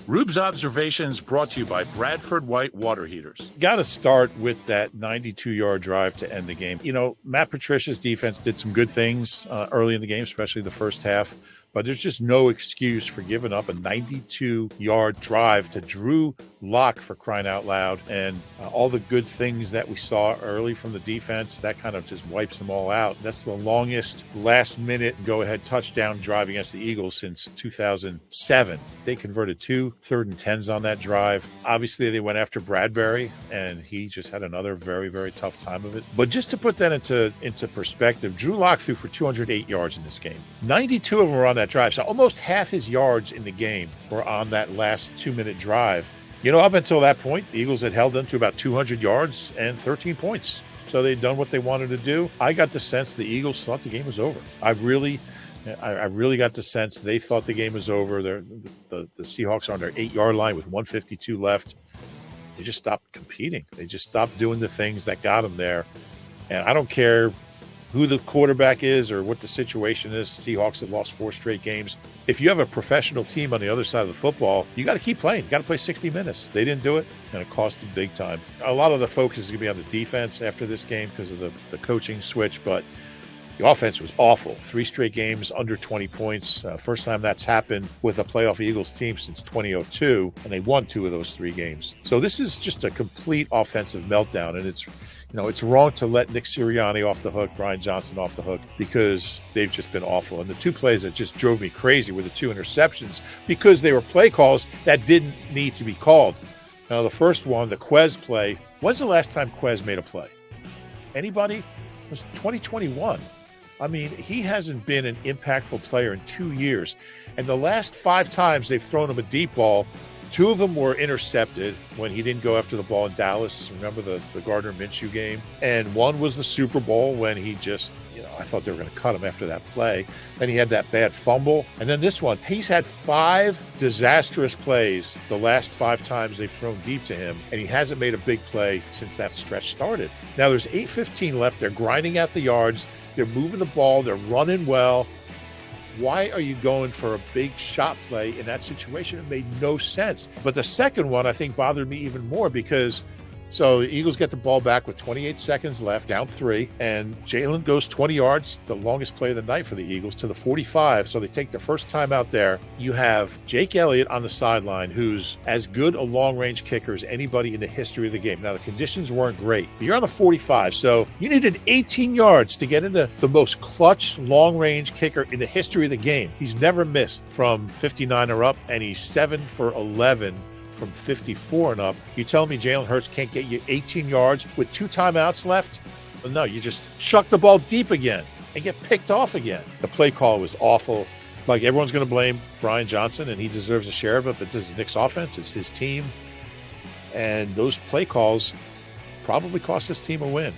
Rube's Observations brought to you by Bradford White Water Heaters. Got to start with that 92-yard drive to end the game. You know, Matt Patricia's defense did some good things early in the game, especially the first half. But there's just no excuse for giving up a 92-yard drive to Drew Lock, for crying out loud. And all the good things that we saw early from the defense, that kind of just wipes them all out. That's the longest last-minute go-ahead touchdown drive against the Eagles since 2007. They converted 2 3rd-and-10s on that drive. Obviously, they went after Bradbury, and he just had another very, very tough time of it. But just to put that into perspective, Drew Lock threw for 208 yards in this game. 92 of them were on that drive. So almost half his yards in the game were on that last 2-minute drive. You know, up until that point, the Eagles had held them to about 200 yards and 13 points. So they'd done what they wanted to do. I got the sense the Eagles thought the game was over. I really got the sense they thought the game was over. The Seahawks are on their 8-yard line with 1:52 left. They just stopped competing. They just stopped doing the things that got them there. And I don't care who the quarterback is or what the situation is. Seahawks have lost 4 straight games. If you have a professional team on the other side of the football, you got to keep playing. You got to play 60 minutes. They didn't do it, and it cost them big time. A lot of the focus is going to be on the defense after this game because of the coaching switch, but the offense was awful. 3 straight games under 20 points. First time that's happened with a playoff Eagles team since 2002, and they won 2 of those 3 games. So this is just a complete offensive meltdown, and it's wrong to let Nick Sirianni off the hook, Brian Johnson off the hook, because they've just been awful. And the 2 plays that just drove me crazy were the 2 interceptions because they were play calls that didn't need to be called. Now, the first one, the Quez play, when's the last time Quez made a play? Anybody? It was 2021. I mean, he hasn't been an impactful player in 2 years. And the last 5 times they've thrown him a deep ball, 2 of them were intercepted when he didn't go after the ball in Dallas. Remember the Gardner Minshew game? And one was the Super Bowl when he just, I thought they were going to cut him after that play. Then he had that bad fumble. And then this one, he's had 5 disastrous plays the last 5 times they've thrown deep to him. And he hasn't made a big play since that stretch started. Now there's 8:15 left. They're grinding out the yards. They're moving the ball. They're running well. Why are you going for a big shot play in that situation? It made no sense. But the second one, I think, bothered me even more because so the Eagles get the ball back with 28 seconds left, down 3, and Jalen goes 20 yards, the longest play of the night for the Eagles, to the 45. So they take the first time out there. You have Jake Elliott on the sideline, who's as good a long-range kicker as anybody in the history of the game. Now, the conditions weren't great, but you're on the 45, so you needed 18 yards to get into the most clutch long-range kicker in the history of the game. He's never missed from 59 or up, and he's 7 for 11 from 54 and up. You tell me Jalen Hurts can't get you 18 yards with 2 timeouts left? Well, no, you just chuck the ball deep again and get picked off again. The play call was awful. Like, everyone's going to blame Brian Johnson, and he deserves a share of it, but this is Nick's offense. It's his team. And those play calls probably cost this team a win.